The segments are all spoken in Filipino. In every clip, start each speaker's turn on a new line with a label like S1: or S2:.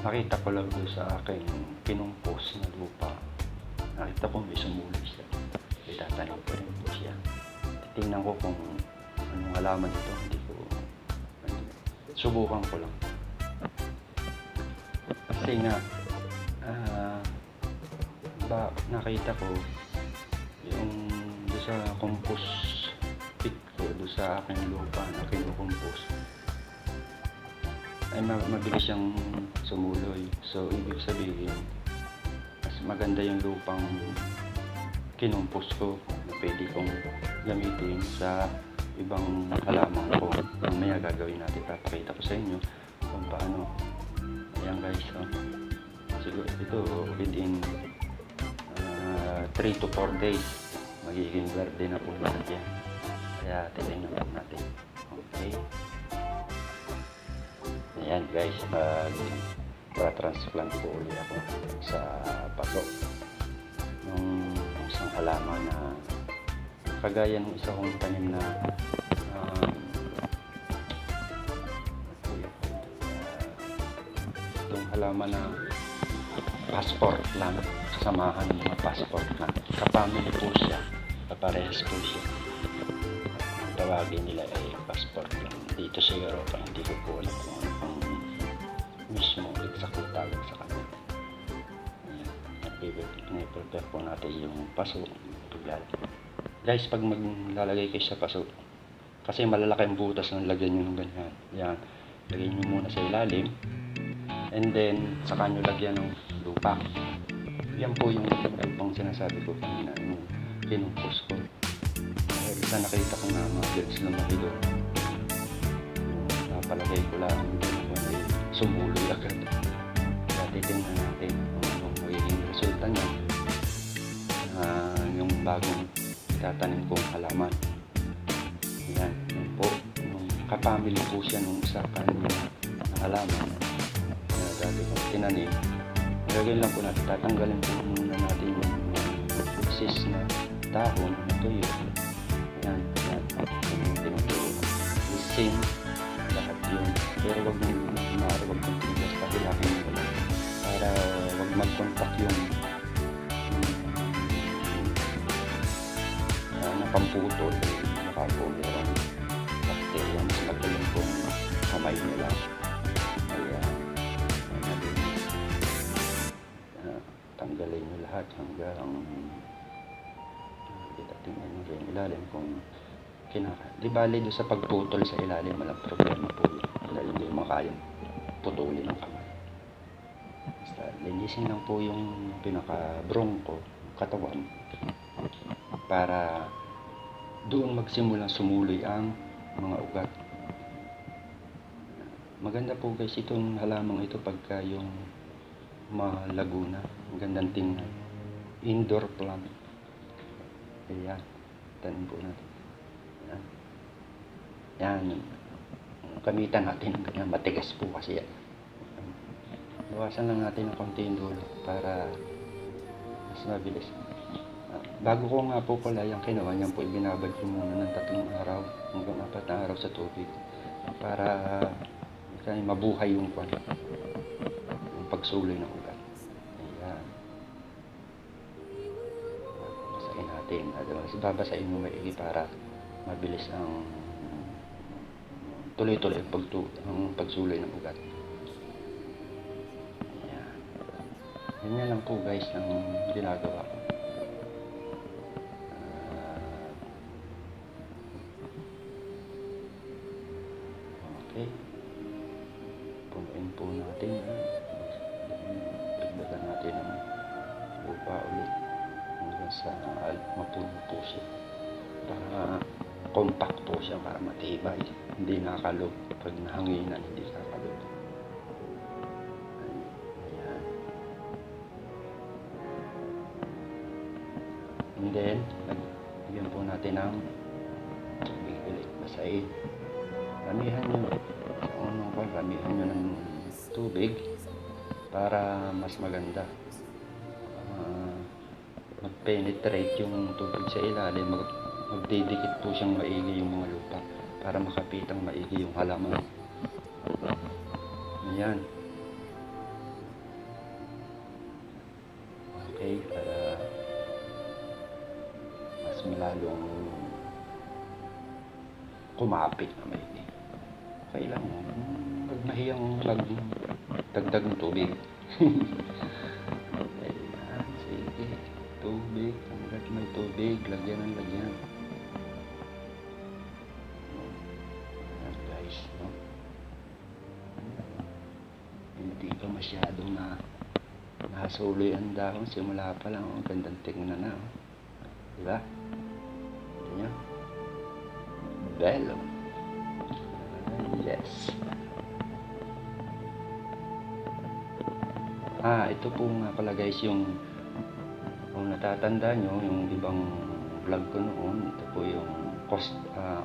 S1: Nakita ko lang doon sa akin pinumpos na lupa. Nakita ko may sumuloy siya. Itatanim ko rin po siya. Titingnan ko kung anong halaman ito. Hindi ko subukan ko lang. Kasi nga nakita ko yung doon sa compost pit ko, doon sa aking lupa na kinukumpos ay mabilis siyang sumuloy. So ibig sabihin mas maganda yung lupang kinumpos ko na pwede kong gamitin sa ibang halaman ko. Mamaya gagawin natin, papakita ko sa inyo kung paano. Ayan guys, siguro ito within 3 to 4 days magiging verde na po lahat yan. Kaya titingnan lang natin. Okay, ayan guys, transplant ko ulit ako sa paso ng isang halaman na kagaya ng isa kong tanim na itong halaman na passport lang, kasamahan ng mga passport na kapamilya po siya, kaparehas po siya. Ang tawagin nila ay passport lang. Dito sa Europa hindi ko po alam kung ano pang mismo exact tawag sa kanila. I-prepare po natin yung paso. Guys, pag maglalagay kayo sa paso, kasi malalaki ang butas ng lagyan nyo ng ganyan. Yan, lagyan nyo muna sa ilalim, and then saka nyo lagyan ng lupa. Yan po yung lupang sinasabi ko kanina, yung kinumpos ko. Isa nakita ko na mga girls na mahilo, napalagay ko lang sumuloy agad. Kaya titingnan natin kung anong magiging resulta niya, yung bagong itatanim kong halaman. Yan, yun po, yung kapamilya po siya nung isa kanina na halaman na dati kong tinanim. Gagawin lang po natin, tatanggalin po muna natin yung exist na dahon na tuyo. Yan, yung tinuturo. The same, lahat yun. Pero wag mong tigas, pahilakin mo lang para wag mag-contact yung napamputol, nakapulirang bacteria. Mas magaling kung kamay nila. Kaya tanggalin nyo lahat hanggang tingnan nyo rin ilalim kung di bali doon sa pagputol sa ilalim, walang problema po yun dahil hindi makayang putulin ng kamay. Basta linisin lang po yung pinaka-bronco, katawan, para doon magsimulang sumuloy ang mga ugat. Maganda po guys itong halamang ito pagka yung malago na, magandang tingnan. Indoor plant. Ayan, tanim po natin. Ayan. Yan, gamitan natin ganyan, matigas po kasi yan. Bawasan lang natin ng konti yung dulo para mas mabilis. Bago ko nga po pala yung kinuha niyan po, ibinabad ko muna ng 3 araw hanggang 4 na araw sa tubig para mabuhay yung pagsuloy ng ugat. Ayan. Basahin natin. Babasahin mo maigi para mabilis ang tuloy-tuloy ang pagsuloy ng ugat. Ayan. Ganyan lang po guys ang ginagawa ko. Okay. Punuin po natin. Dagdagan natin ang lupa ulit hanggang sa mapuno po siya. Para compact po siya, para matibay. Hindi nakalog. Pag nahanginan, hindi nakalog. Ayan. And then, lagyan po natin ng tubig ulit. Basahin. Ramihan nyo. Ramihan nyo ng tubig para mas maganda. Mag-penetrate yung tubig sa ilalim. Magdidikit po siyang maigi yung mga lupa para makapitang maigi yung halaman. Ayan. lalong kumapit na may kailangan huwag mahiyang magdagdag ng tubig. Ayan, sige, tubig, hanggat may tubig, lagyan ng lagyan. Ayan guys, no? Hindi pa masyadong nasuloy ang dahon, simula pa lang, oh, gandang tingnan na, oh. Diba? Ito nyo? Bello. Yes. Ito po nga pala guys, yung kung natatanda nyo, yung ibang vlog ko noon, ito po yung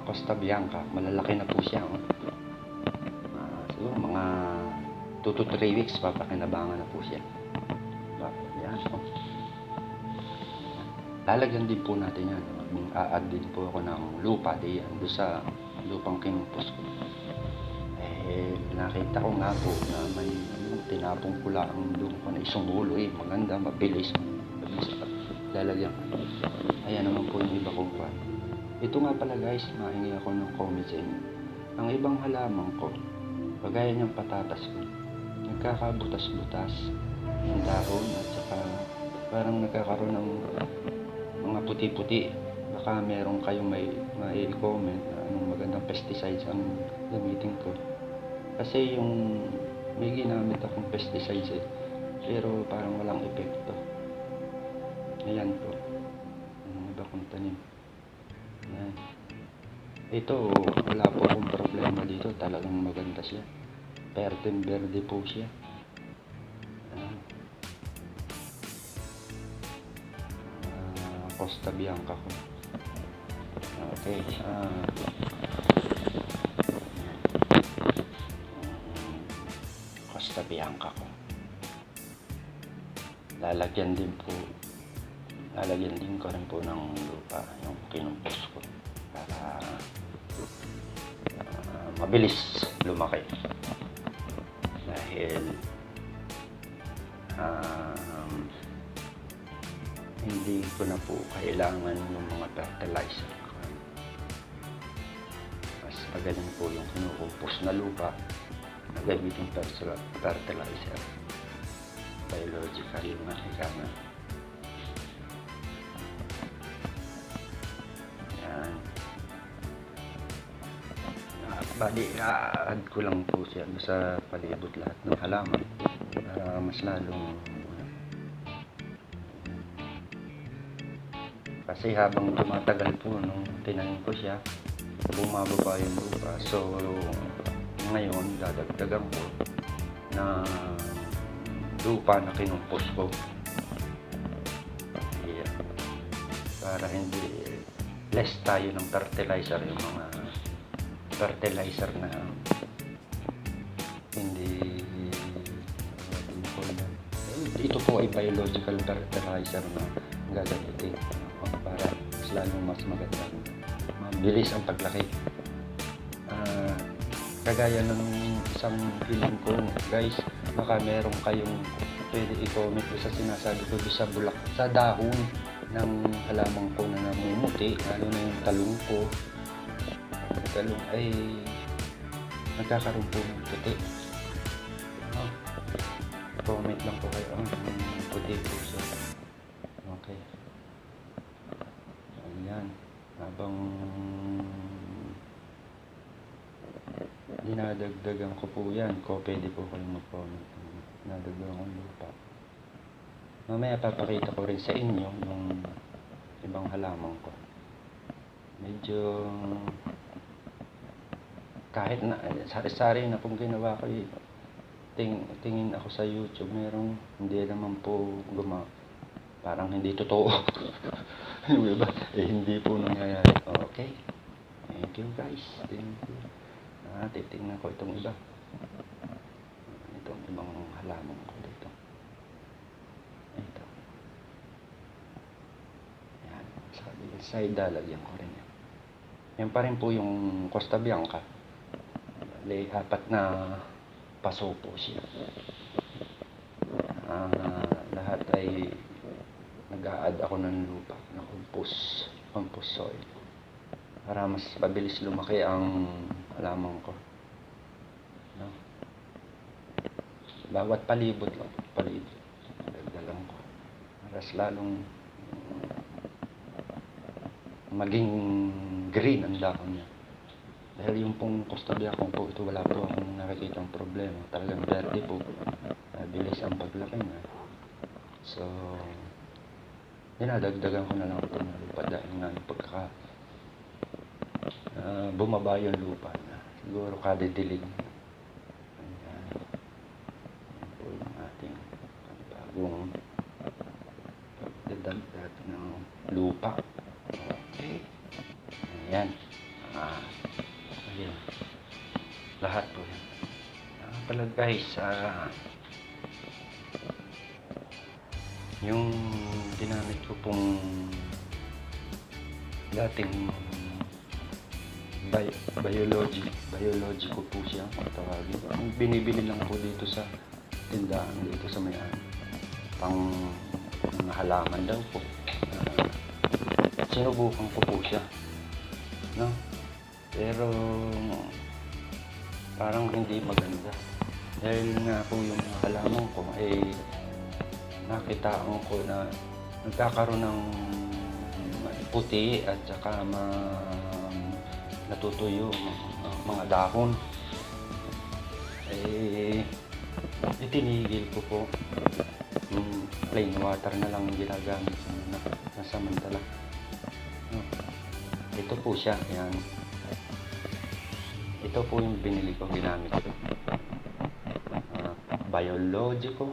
S1: Costa Bianca. Malalaki na po siya, oh. Siguro mga 2 to 3 weeks papakinabangan na po siya. Yan, oh. Lalagyan din po natin yan. A-add din po ako ng lupa diyan doon sa lupang kinumpos ko. Nakita ko nga po na may tinapong pula ang lupa na isumulo, maganda, mabilis lalagyan. Ayan naman po yung iba kong pan. Ito nga pala guys, mahingi ako ng comment sa inyo. Ang ibang halaman ko, kagaya niyang patatas ko, nagkakabutas-butas ng dahon at saka parang nagkakaroon ng mga puti-puti. Baka meron kayong may comment na anong magandang pesticides ang gamitin ko. Kasi yung may ginamit akong pesticides pero parang walang epekto. Ayan po. Ang iba kong tanim. Ayan. Ito, wala po akong problema dito. Talagang maganda siya. Verde po siya. Ayan. Costa Bianca ko. Okay. Costa Bianca ko. Lalagyan din ko rin po ng lupa yung kinumpos ko para mabilis lumaki dahil hindi ko na po kailangan yung mga fertilizer. Mas magaling po yung kinukumpos na lupa na gamitin fertilizer. Biological yung ika nga. Yan. Bali, add ko lang po siya sa palibot lahat ng halaman para mas lalong kasi habang tumatagal po nung tinanim ko siya, bumababa yung lupa. So ngayon dadagdagan ko na lupa na kinumpos ko. Yeah. Para hindi less tayo ng fertilizer, yung mga fertilizer na hindi ito po ay biological fertilizer na gagamitin para mas lalong mas maganda, mabilis ang paglaki. Kagaya ng isang feeling ko guys, baka meron kayong pwede i-comment ko sa sinasabi ko sa bulak, sa dahon ng halaman ko na namumuti, lalo na yung talong ko. Talong ay nagkakaroon po ng puti. Comment lang po kayo ang puti po siya. Okay. Ayan. Habang dinadagdagan ko po yan, pwede po kayong mag-comment. Dinadagdagan ko lupa. Mamaya papakita ko rin sa inyo yung ibang halaman ko. Medyo kahit na sari-sari na pong ginawa ko, tingin ako sa YouTube, merong hindi naman po parang hindi totoo. Yung iba, hindi po nangyayari. Okay. Thank you guys. Thank you. Titingnan ko itong iba. Itong ibang halaman ko dito. Ito. Yan. Sa kabilang side, lalagyan ko rin yan. Yan pa rin po yung Costa Bianca. Apat na paso po siya. Lahat ay nag-a-add ako ng lupa, ng compost. compost soil para mas mabilis lumaki ang halaman ko, no? Bawat palibot dagdagan ko para lalong maging green ang dahon niya. Dahil yung pong custodia ko po, ito wala po akong nakikitang problema. Talagang verde po. Bilis ang paglaki niya. So, dinadagdagan ko na lang ito ng lupa dahil nga pagka bumaba yung lupa na. Siguro kada dilig. Ayan. Ayan po yung ating bagong pagdadagdag ng lupa. Okay. Ayan. Ayan. Lahat po yan. Pala guys, yung ginamit ko pong dating biology ko po siya tawagin. Binibili lang po dito sa tindahan dito sa may-ari. Pang mga halaman daw po. Sinubukan ko po siya, no? Pero parang hindi maganda. Dahil nga po yung halaman ko ay nakitaan ko na nagkakaroon ng puti at saka natutuyo mga dahon. Itinigil ko po. Plain water na lang ginagamit na samantala. Ito po siya, yan. Ito po yung binili ko, ginamit ko. Biologico.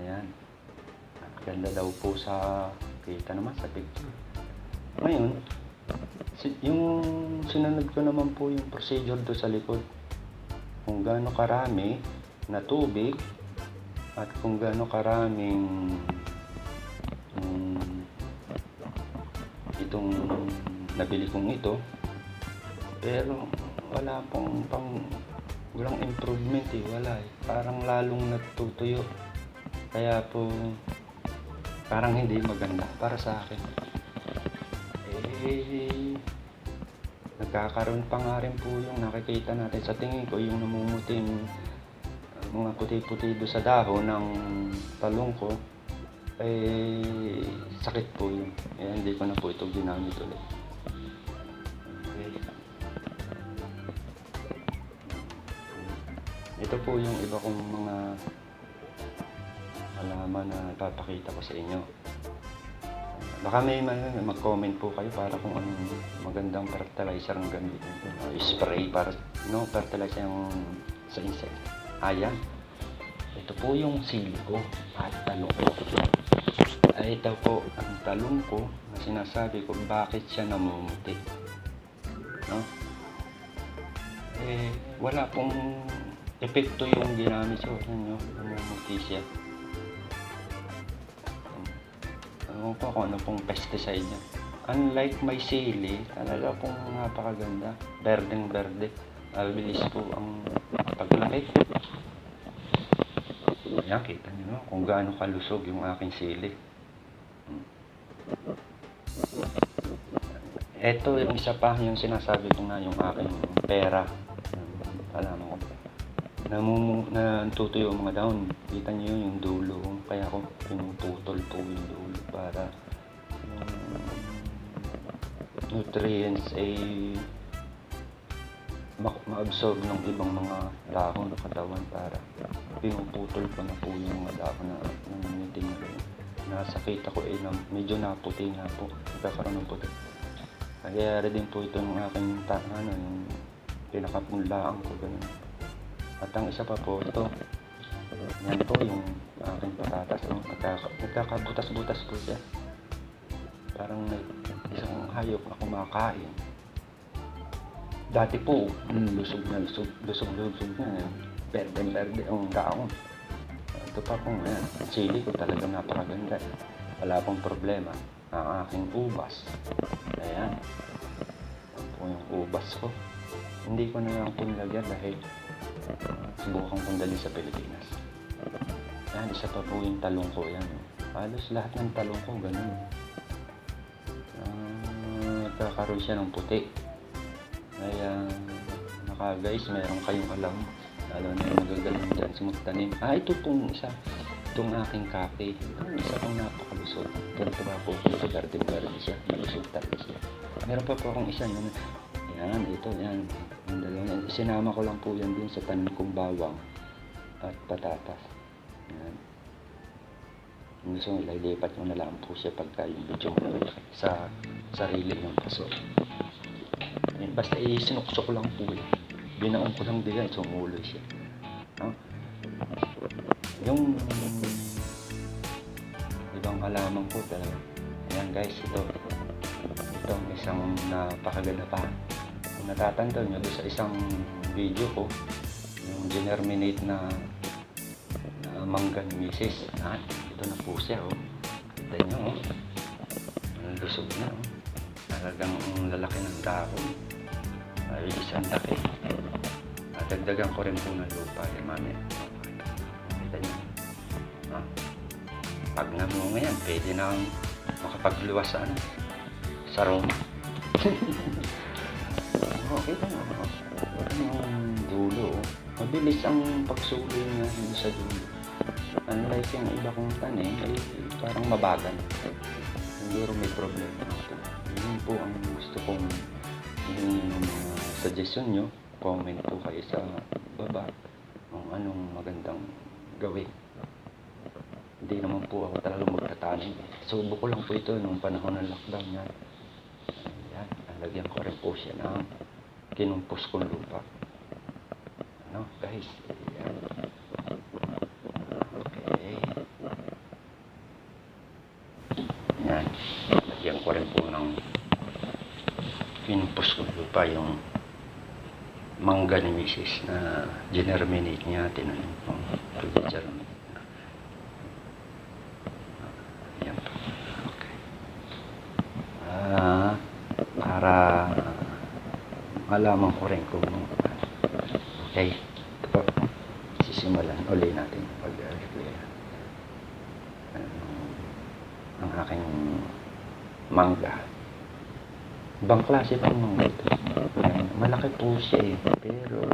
S1: Ayan. Ganda daw po sa, kita naman sa picture. Ngayon, yung sinunod ko naman po yung procedure do sa likod. Kung gaano karami na tubig at kung gaano karaming itong nabili kong ito, pero wala walang improvement wala parang lalong natutuyo, kaya po parang hindi maganda para sa akin. Nagkakaroon pa nga rin po yung nakikita natin sa tingin ko, yung namumuting mga puti-puti do sa dahon ng talong ko, sakit po yun. Hindi ko na po ito ginamit ulit. Okay. Ito po yung iba kong mga halaman na papakita ko sa inyo. Baka may mag-comment po kayo para kung anong magandang fertilizer ang gamitin ko. Spray para fertilizer yung sa insect. Ayan. Ito po yung sili ko at talong ko. Ito po ang talong ko na sinasabi ko bakit siya namumuti. No? Wala pong epekto yung ginamit ko. Namumuti siya. Ewan ko kung ano pong pesticide niya. Unlike may sili, talaga pong napakaganda. Berdeng-berde. Mabilis po ang paglaki. Ayan, kita nyo kung gaano kalusog yung aking sili. Ito yung isa pa, yung sinasabi ko nga, yung aking pera. Alam ko. Natutuyo yung mga dahon. Kita nyo yung dulo. Kaya ako pinuputol po yung dulo para nutrients ma-absorb ng ibang mga dahon o katawan, para pinuputol ko na po yung mga dahon na nangingiting na rin. Nasakita ko medyo naputi nga po, nagkakaroon ng puti. Kaya din po ito ng aking yung pinakapunlaan ko, ganun. At ang isa pa po ito, yan po yung aking patatas, nagkakabutas-butas po siya, parang may isang hayop na kumakain. Dati po, lusog na, berde ang dahon. Ito pa po, sili ko talagang napakaganda. Wala pong problema. Ang aking ubas, ayan, po yung ubas ko. Hindi ko na lang pinlagyan dahil subukan kong dali sa Pilipinas. Yan, isa pa po yung talong ko, yan. Halos lahat ng talong ko, ganun. nagkakaroon siya ng puti. Kaya guys, meron kayong alam, lalo na yung magagaling dyan sa magtanim. Ito pong isa, itong aking kape. Isa pong napakalusot. Ganito ba po, ito garden siya, malusot talaga siya. Meron pa po akong isa yun. Yan, ito, yan. Yung dalawa. Sinama ko lang po yan din sa tanim kong bawang at patatas. Yan. Gusto nyo, lilipat mo na lang po siya pagka yung video sa sarili ng paso. Basta isinuksok lang po yan. Binaon ko lang din yan, sumuloy siya. No? Yung ibang halaman ko talaga. Ayan guys, itong isang napakaganda pa. Kung natatanda nyo doon sa isang video ko, yung generminate na mangga ni Mrs. Ito na po siya, oh. Kita nyo, oh. Ang lusog na, oh. Talagang lalaki ng dahon. Ay, isang laki. Dagdagan ko rin po ng lupa, yan, mami. Kita nyo. Pag namunga yan, pwede na makapagluwas sa room. Kita nyo, yung dulo, oh. Mabilis ang pagsuloy nga sa dulo. Unlike yung iba kong tanim, ay parang mabagal. Siguro may problema ako. Yun po ang gusto kong yung suggestion nyo. Comment po kayo sa baba kung anong magandang gawin. Hindi naman po ako talagang magtatanim. Subo ko lang po ito nung panahon ng lockdown yan. Ayan, nalagyan ko rin po siya ng kinumpos kong lupa. Ano guys, ayan. Yan, lagyan ko rin po ng kinumpos ko lupa yung mangga ni Mrs. na generminate niya, tinanim ko germinate na. Yan po. Okay. Para malaman ko rin kung okay, ito po, sisimulan uli natin pag-replay ang aking mangga. Ibang klase pa yung mangga ito. Malaki po siya pero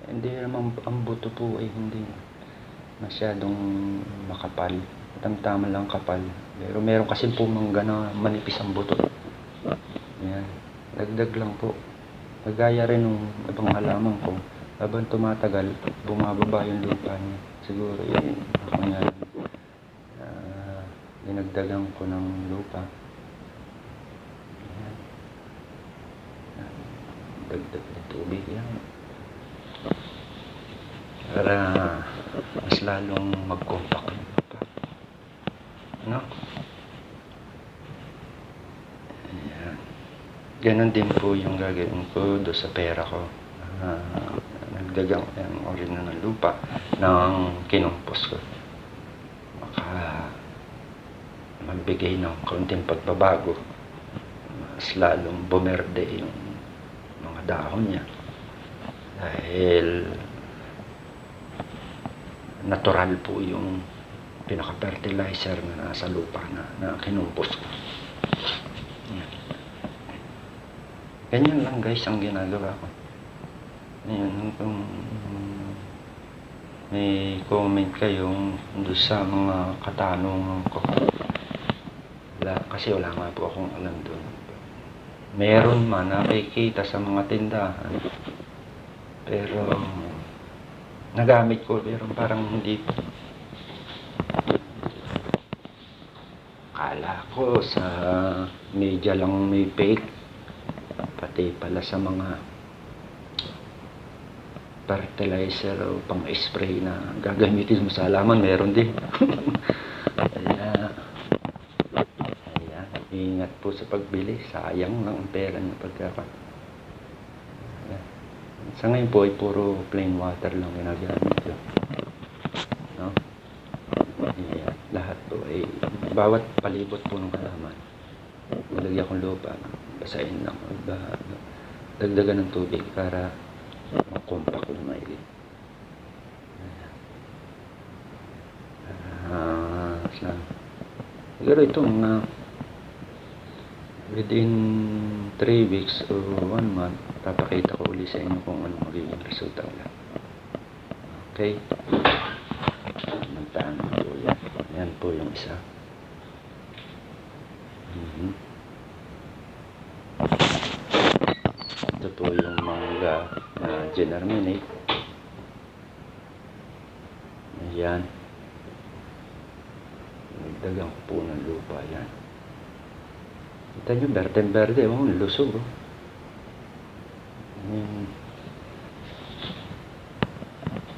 S1: hindi naman ang buto po ay hindi masyadong makapal. Tamtama lang kapal. Pero meron kasi po mangga na manipis ang buto. Yan. Dagdag lang po. Kagaya rin ng ibang halaman ko. Habang tumatagal, bumababa yung lupa niya. Siguro yun. Ako nga dinagdagan ko ng lupa. Ayan. Dagdag ng tubig yan. Para mas lalong mag-compact yung lupa. Ano? Ayan. Ganon din po yung gagawin ko doon sa pera ko. Nagdagang yung original ng lupa ng kinumpos ko. Magbigay ng kaunting pagbabago, mas lalong bumerde yung mga dahon niya dahil natural po yung pinaka-fertilizer na nasa lupa na kinumpos ko. Ganyan lang guys ang ginagawa ko. Ngayon, kung may comment kayong doon sa mga katanungan ko, kasi wala nga po akong alam doon. Meron man nakikita sa mga tindahan, pero nagamit ko pero parang hindi. Akala ko sa media lang may fake, pati pala sa mga fertilizer o pang-spray na gagamitin mo sa halaman, meron din. Ingat po sa pagbili, sayang lang ang pera niyo pagkakat. Sa ngayon po ay puro plain water lang ginagamit ko. No? Yeah, lahat po ay bawat palibot po ng halaman. Malagyan kong lupa, basahin lang, dagdagan ng tubig para makompak yung maili. Siguro ito mga Within 3 weeks o 1 month, papakita ko ulit sa inyo kung ano magiging resulta nila. Okay? Magtaan po yan. Yan po yung isa. Ito po yung mangga na germinate. Ayan. Nagdagan ko po ng lupa yan. Kita nyo, berde-berde. Oh, lusog. Oh.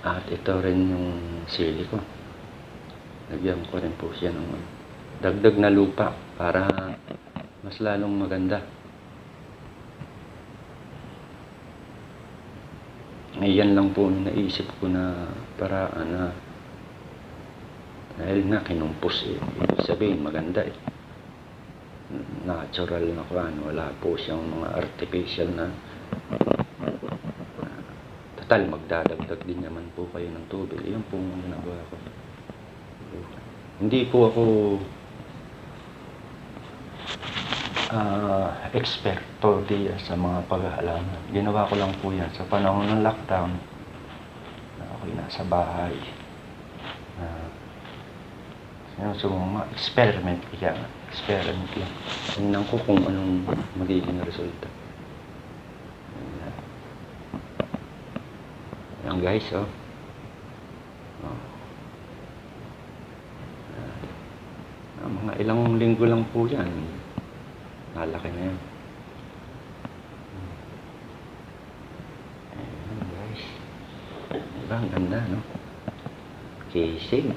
S1: At ito rin yung sili ko. Lagyan ko rin po siya ng dagdag na lupa para mas lalong maganda. Ngayon lang po naisip ko na paraan na dahil nga kinumpos eh. Ibig sabihin maganda eh. Natural na kuhan. Wala po siyang mga artificial na total magdadagdag din naman po kayo ng tubig. Yun po ang ginagawa ko. Hindi po ako eksperto diya sa mga pag-aalaman. Ginawa ko lang po yan sa panahon ng lockdown na ako'y nasa bahay. So, mga experiment lang. Tingnan ko kung anong magiging resulta. Yan guys, oh. Mga ilang linggo lang po yan. Nalaki na yan. Ayan guys. Diba? Ang ganda, no? Kisig.